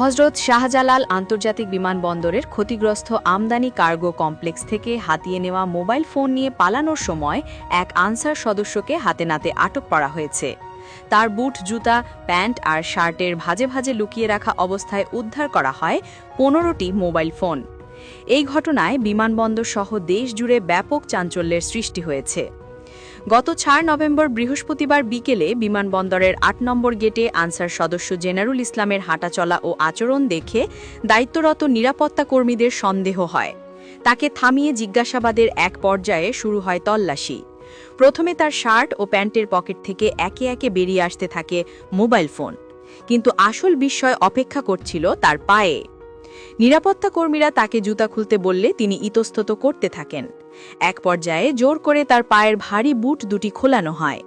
হযরত শাহজালাল আন্তর্জাতিক বিমানবন্দরের ক্ষতিগ্রস্ত আমদানি কার্গো কমপ্লেক্স থেকে হাতিয়ে নেওয়া মোবাইল ফোন নিয়ে পালানোর সময় এক আনসার সদস্যকে হাতে নাতে আটক করা হয়েছে। তার বুট, জুতা, প্যান্ট আর শার্টের ভাঁজে ভাঁজে লুকিয়ে রাখা অবস্থায় উদ্ধার করা হয় 15টি মোবাইল ফোন। এই ঘটনায় বিমানবন্দর সহ দেশ জুড়ে ব্যাপক চাঞ্চল্যের সৃষ্টি হয়েছে। গত 4 নভেম্বর বৃহস্পতিবার বিকেলে বিমানবন্দরের 8 নম্বর গেটে আনসার সদস্য জেনারুল ইসলামের হাঁটাচলা ও আচরণ দেখে দায়িত্বরত নিরাপত্তা কর্মীদের সন্দেহ হয়। তাকে থামিয়ে জিজ্ঞাসাবাদের এক পর্যায়ে শুরু হয় তল্লাশি। প্রথমে তার শার্ট ও প্যান্টের পকেট থেকে একে একে বেরিয়ে আসতে থাকে মোবাইল ফোন, কিন্তু আসল বিস্ময় অপেক্ষা করছিল তার পায়ে। নিরাপত্তা কর্মীরা তাকে জুতা খুলতে বললে তিনি ইতস্তত করতে থাকেন। এক পর্যায়ে জোর করে তার পায়ের ভারী বুট দুটি খোলানো হয়,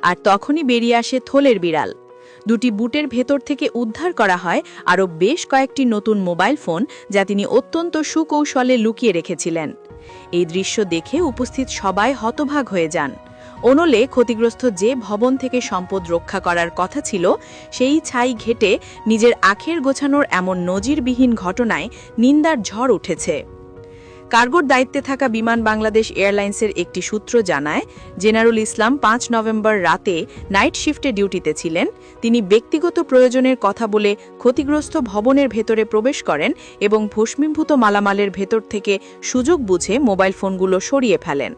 আর তখনই বেরিয়ে আসে থলের বিড়াল। দুটি বুটের ভেতর থেকে উদ্ধার করা হয় আরও বেশ কয়েকটি নতুন মোবাইল ফোন, যা তিনি অত্যন্ত সুকৌশলে লুকিয়ে রেখেছিলেন। এই দৃশ্য দেখে উপস্থিত সবাই হতবাক হয়ে যান। অনলে ক্ষতিগ্রস্ত যে ভবন থেকে সম্পদ রক্ষা করার কথা ছিল, সেই ছাই ঘেটে নিজের আখের গোছানোর এমন নজিরবিহীন ঘটনায় নিন্দার ঝড় উঠেছে। কার্গোর দায়িত্বে থাকা বিমান বাংলাদেশ এয়ারলাইন্সের একটি সূত্র জানায়, জেনারুল ইসলাম 5 নভেম্বর রাতে নাইট শিফটে ডিউটিতে ছিলেন। তিনি ব্যক্তিগত প্রয়োজনের কথা বলে ক্ষতিগ্রস্ত ভবনের ভেতরে প্রবেশ করেন এবং ভস্মীভূত মালামালের ভেতর থেকে সুযোগ বুঝে মোবাইল ফোনগুলো সরিয়ে ফেলেন।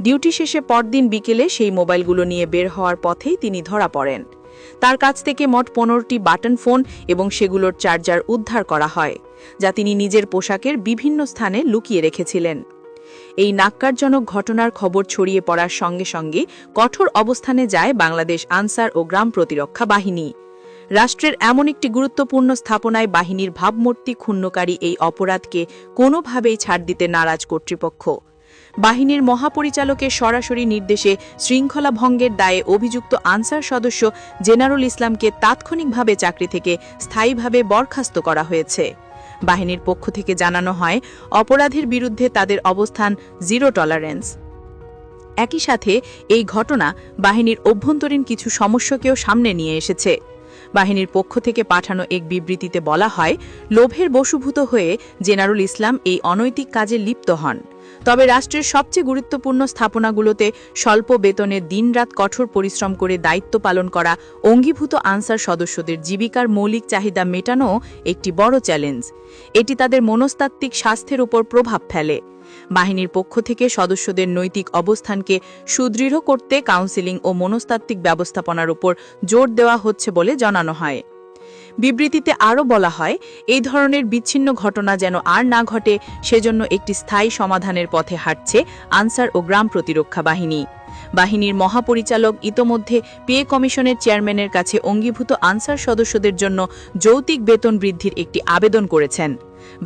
ডিউটি শেষে পরদিন বিকেলে সেই মোবাইলগুলো নিয়ে বের হওয়ার পথেই তিনি ধরা পড়েন। তার কাছ থেকে মোট 15টি বাটন ফোন এবং সেগুলোর চার্জার উদ্ধার করা হয়, যা তিনি নিজের পোশাকের বিভিন্ন স্থানে লুকিয়ে রেখেছিলেন। এই ন্যাক্কারজনক ঘটনার খবর ছড়িয়ে পড়ার সঙ্গে সঙ্গে কঠোর অবস্থানে যায় বাংলাদেশ আনসার ও গ্রাম প্রতিরক্ষা বাহিনী। রাষ্ট্রের এমন একটি গুরুত্বপূর্ণ স্থাপনায় বাহিনীর ভাবমূর্তি ক্ষুণ্ণকারী এই অপরাধকে কোনোভাবেই ছাড় দিতে নারাজ কর্তৃপক্ষ। বাহিনীর মহাপরিচালকের সরাসরি নির্দেশে শৃঙ্খলা ভঙ্গের দায়ে অভিযুক্ত আনসার সদস্য জেনারুল ইসলামকে তাৎক্ষণিকভাবে চাকরি থেকে স্থায়ীভাবে বরখাস্ত করা হয়েছে। বাহিনীর পক্ষ থেকে জানানো হয়, অপরাধের বিরুদ্ধে তাদের অবস্থান জিরো টলারেন্স। একই সাথে এই ঘটনা বাহিনীর অভ্যন্তরীণ কিছু সমস্যাকেও সামনে নিয়ে এসেছে। বাহিনীর পক্ষ থেকে পাঠানো এক বিবৃতিতে বলা হয়, লোভের বশীভূত হয়ে জেনারুল ইসলাম এই অনৈতিক কাজে লিপ্ত হন। তবে রাষ্ট্রের সবচেয়ে গুরুত্বপূর্ণ স্থাপনাগুলোতে স্বল্প বেতনে দিনরাত কঠোর পরিশ্রম করে দায়িত্ব পালন করা অঙ্গীভূত আনসার সদস্যদের জীবিকার মৌলিক চাহিদা মেটানো একটি বড় চ্যালেঞ্জ। এটি তাদের মনস্তাত্ত্বিক স্বাস্থ্যের উপর প্রভাব ফেলে। বাহিনীর পক্ষ থেকে সদস্যদের নৈতিক অবস্থানকে সুদৃঢ় করতে কাউন্সেলিং ও মনস্তাত্ত্বিক ব্যবস্থাপনার উপর জোর দেওয়া হচ্ছে বলে জানানো হয়। বিবৃতিতে আরও বলা হয়, এই ধরনের বিচ্ছিন্ন ঘটনা যেন আর না ঘটে, সেজন্য একটি স্থায়ী সমাধানের পথে হাঁটছে আনসার ও গ্রাম প্রতিরক্ষা বাহিনী। বাহিনীর মহাপরিচালক ইতোমধ্যে পে কমিশনের চেয়ারম্যানের কাছে অঙ্গীভূত আনসার সদস্যদের জন্য যৌক্তিক বেতন বৃদ্ধির একটি আবেদন করেছেন।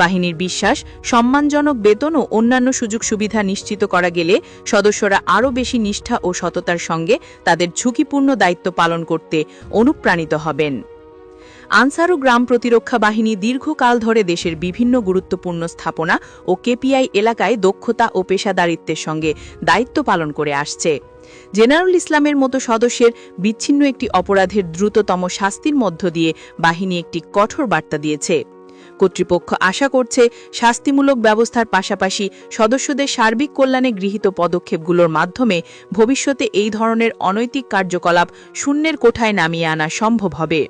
বাহিনীর বিশ্বাস, সম্মানজনক বেতন ও অন্যান্য সুযোগ সুবিধা নিশ্চিত করা গেলে সদস্যরা আরও বেশি নিষ্ঠা ও সততার সঙ্গে তাদের ঝুঁকিপূর্ণ দায়িত্ব পালন করতে অনুপ্রাণিত হবেন। আনসার ও গ্রাম প্রতিরক্ষা বাহিনী দীর্ঘকাল ধরে দেশের বিভিন্ন গুরুত্বপূর্ণ স্থাপনা ও কেপিআই এলাকায় দক্ষতা ও পেশাদারিত্বের সঙ্গে দায়িত্ব পালন করে আসছে। জেনারুল ইসলামের মতো সদস্যের বিচ্ছিন্ন একটি অপরাধের দ্রুততম শাস্তির মধ্য দিয়ে বাহিনী একটি কঠোর বার্তা দিয়েছে। কর্তৃপক্ষ আশা করছে, শাস্তিমূলক ব্যবস্থার পাশাপাশি সদস্যদের সার্বিক কল্যাণে গৃহীত পদক্ষেপগুলোর মাধ্যমে ভবিষ্যতে এই ধরনের অনৈতিক কার্যকলাপ শূন্যের কোঠায় নামিয়ে আনা সম্ভব হবে।